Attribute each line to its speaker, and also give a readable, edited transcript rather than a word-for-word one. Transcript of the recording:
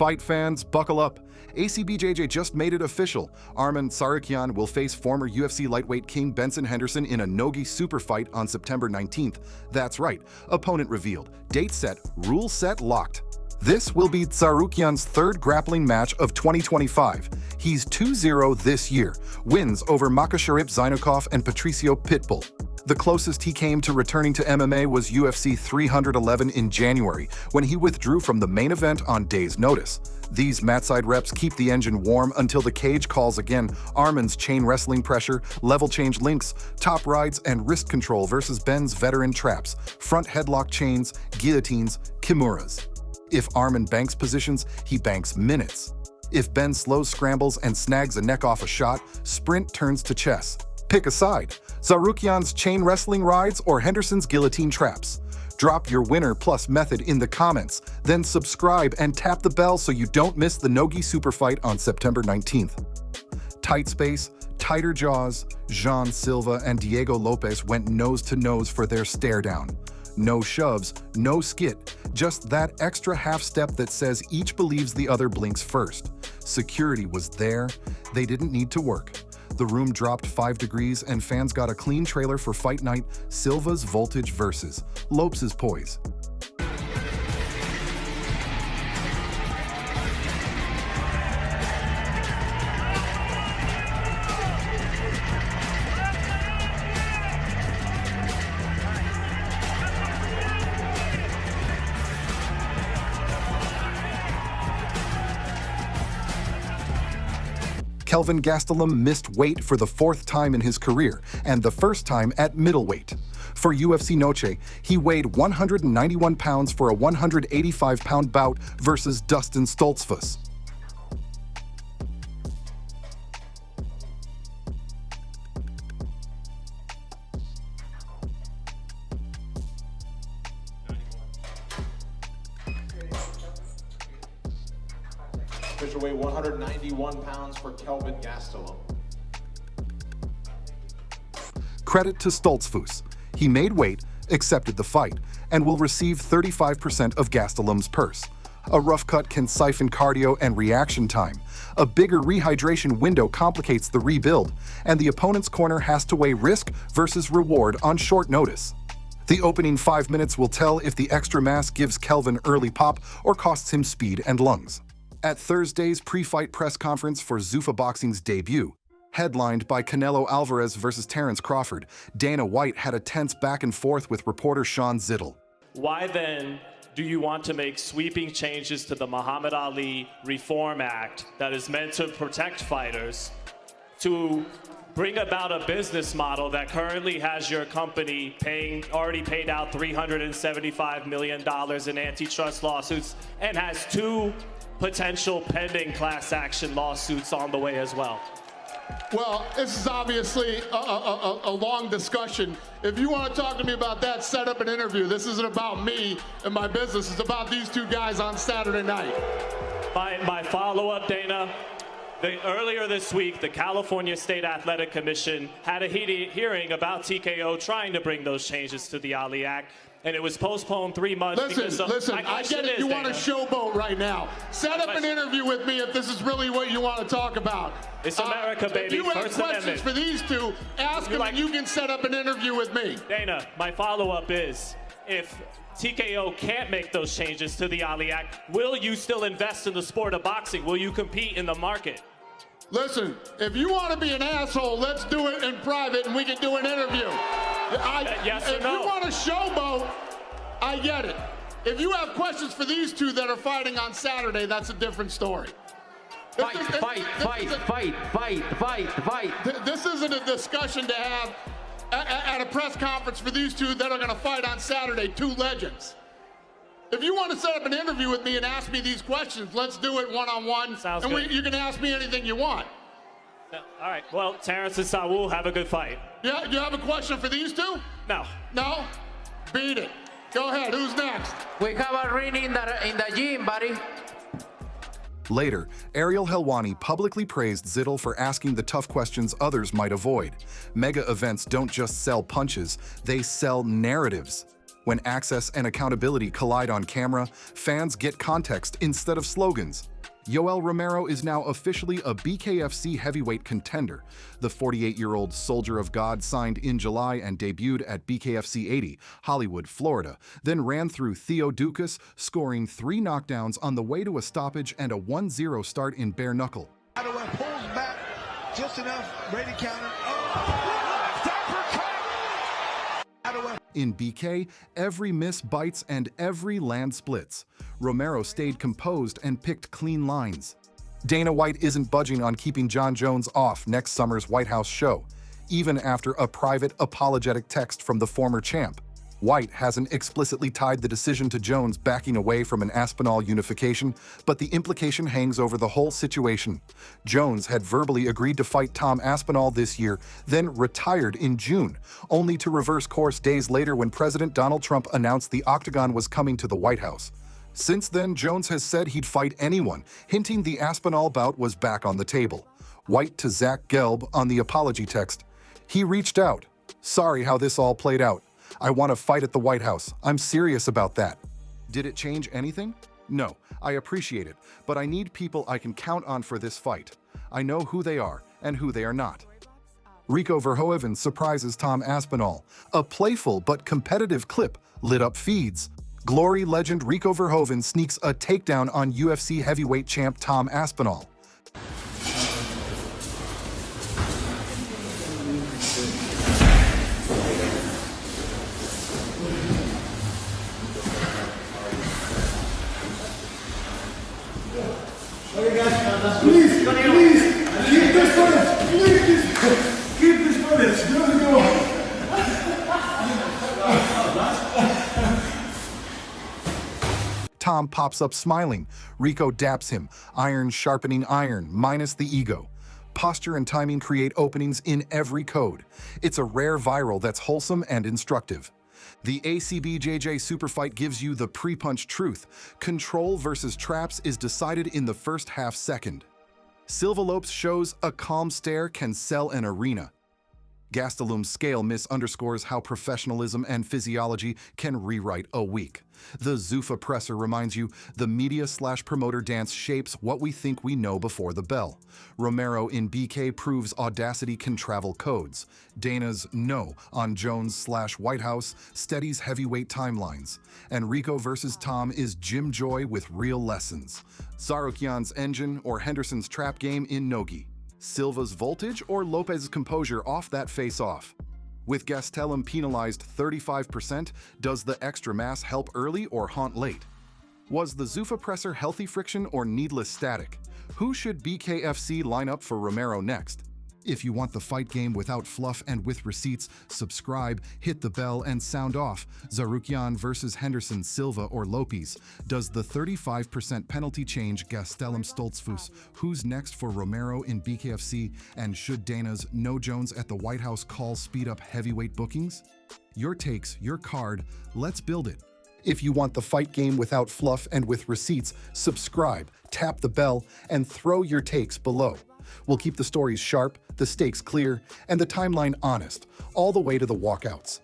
Speaker 1: Fight fans, buckle up. ACBJJ just made it official. Tsarukyan will face former UFC lightweight king Benson Henderson in a Nogi Super Fight on September 19th. That's right, opponent revealed, date set, rule set locked. This will be Tsarukyan's third grappling match of 2025. He's 2-0 this year, wins over Makasharip Zainukov and Patricio Pitbull. The closest he came to returning to MMA was UFC 311 in January, when he withdrew from the main event on days' notice. These matside reps keep the engine warm until the cage calls again. Arman's chain wrestling pressure, level change links, top rides, and wrist control versus Ben's veteran traps, front headlock chains, guillotines, kimuras. If Arman banks positions, he banks minutes. If Ben slows scrambles and snags a neck off a shot, sprint turns to chess. Pick a side, Tsarukyan's chain wrestling rides or Henderson's guillotine traps. Drop your winner plus method in the comments, then subscribe and tap the bell so you don't miss the Nogi Super Fight on September 19th. Tight space, tighter jaws, Jean Silva and Diego Lopes went nose-to-nose for their stare-down. No shoves, no skit, just that extra half step that says each believes the other blinks first. Security was there, they didn't need to work. The room dropped 5 degrees and fans got a clean trailer for Fight Night, Silva's Voltage versus Lopes' Poise. Kelvin Gastelum missed weight for the 4th time in his career, and the first time at middleweight. For UFC Noche, he weighed 191 pounds for a 185-pound bout versus Dustin Stoltzfus.
Speaker 2: Official weight 191 pounds for Kelvin Gastelum.
Speaker 1: Credit to Stoltzfus. He made weight, accepted the fight, and will receive 35% of Gastelum's purse. A rough cut can siphon cardio and reaction time. A bigger rehydration window complicates the rebuild, and the opponent's corner has to weigh risk versus reward on short notice. The opening 5 minutes will tell if the extra mass gives Kelvin early pop or costs him speed and lungs. At Thursday's pre-fight press conference for Zuffa Boxing's debut, headlined by Canelo Alvarez versus Terence Crawford, Dana White had a tense back and forth with reporter Sean Zittel.
Speaker 3: Why then do you want to make sweeping changes to the Muhammad Ali Reform Act that is meant to protect fighters to bring about a business model that currently has your company already paid out $375 million in antitrust lawsuits and has 2 potential pending class action lawsuits on the way as well?
Speaker 4: Well, this is obviously a long discussion. If you want to talk to me about that, set up an interview. This isn't about me and my business. It's about these 2 guys on Saturday night.
Speaker 3: My follow-up, Dana. Earlier this week, the California State Athletic Commission had a hearing about TKO trying to bring those changes to the Ali Act, and it was postponed 3 months.
Speaker 4: Listen, I get it. You want to showboat right now. Set up an interview with me if this is really what you want to talk about.
Speaker 3: It's America, baby.
Speaker 4: If you have
Speaker 3: First
Speaker 4: questions
Speaker 3: Amendment.
Speaker 4: for these 2, ask them and you can set up an interview with me.
Speaker 3: Dana, my follow-up is, if TKO can't make those changes to the Ali Act, will you still invest in the sport of boxing? Will you compete in the market?
Speaker 4: Listen, if you want to be an asshole, let's do it in private and we can do an interview.
Speaker 3: Yes or
Speaker 4: if
Speaker 3: no?
Speaker 4: you want to showboat, I get it. If you have questions for these 2 that are fighting on Saturday, that's a different story.
Speaker 5: Fight.
Speaker 4: This isn't a discussion to have at a press conference for these 2 that are going to fight on Saturday, 2 legends. If you want to set up an interview with me and ask me these questions, let's do it one-on-one.
Speaker 3: Sounds
Speaker 4: and
Speaker 3: good.
Speaker 4: you can ask me anything you want.
Speaker 3: All right. Well, Terence and Saul, have a good fight.
Speaker 4: Yeah, you have a question for these 2?
Speaker 3: No.
Speaker 4: No? Beat it. Go ahead. Who's next?
Speaker 5: We have a ring in the gym, buddy.
Speaker 1: Later, Ariel Helwani publicly praised Zittel for asking the tough questions others might avoid. Mega events don't just sell punches, they sell narratives. When access and accountability collide on camera, fans get context instead of slogans. Yoel Romero is now officially a BKFC heavyweight contender. The 48-year-old Soldier of God signed in July and debuted at BKFC 80, Hollywood, Florida, then ran through Theo Dukas, scoring 3 knockdowns on the way to a stoppage and a 1-0 start in bare knuckle.
Speaker 6: Pulls back just enough, ready counter.
Speaker 1: In BK, every miss bites and every land splits. Romero stayed composed and picked clean lines. Dana White isn't budging on keeping Jon Jones off next summer's White House show, even after a private apologetic text from the former champ. White hasn't explicitly tied the decision to Jones backing away from an Aspinall unification, but the implication hangs over the whole situation. Jones had verbally agreed to fight Tom Aspinall this year, then retired in June, only to reverse course days later when President Donald Trump announced the Octagon was coming to the White House. Since then, Jones has said he'd fight anyone, hinting the Aspinall bout was back on the table. White to Zach Gelb on the apology text. He reached out. "Sorry how this all played out. I want to fight at the White House. I'm serious about that." Did it change anything? No, I appreciate it, but I need people I can count on for this fight. I know who they are and who they are not. Rico Verhoeven surprises Tom Aspinall. A playful but competitive clip lit up feeds. Glory legend Rico Verhoeven sneaks a takedown on UFC heavyweight champ Tom Aspinall.
Speaker 7: Please, keep this footage. Please, keep this footage. There we go.
Speaker 1: Tom pops up smiling. Rico daps him. Iron sharpening iron, minus the ego. Posture and timing create openings in every code. It's a rare viral that's wholesome and instructive. The ACBJJ Super Fight gives you the pre-punch truth. Control versus traps is decided in the first half second. Silva Lopes shows a calm stare can sell an arena. Gastelum's scale miss underscores how professionalism and physiology can rewrite a week. The Zuffa presser reminds you the media/promoter dance shapes what we think we know before the bell. Romero in BK proves audacity can travel codes. Dana's no on Jones/White House steadies heavyweight timelines. And Rico versus Tom is Jim Joy with real lessons. Tsarukyan's engine or Henderson's trap game in Nogi. Silva's voltage or Lopez's composure off that face-off. With Gastelum penalized 35%, does the extra mass help early or haunt late? Was the Zuffa presser healthy friction or needless static? Who should BKFC line up for Romero next? If you want the fight game without fluff and with receipts, subscribe, hit the bell, and sound off. Tsarukyan versus Henderson, Silva or Lopes. Does the 35% penalty change Gastelum Stoltzfus? Who's next for Romero in BKFC? And should Dana's no Jones at the White House call speed up heavyweight bookings? Your takes, your card, let's build it. If you want the fight game without fluff and with receipts, subscribe, tap the bell, and throw your takes below. We'll keep the stories sharp, the stakes clear, and the timeline honest, all the way to the walkouts.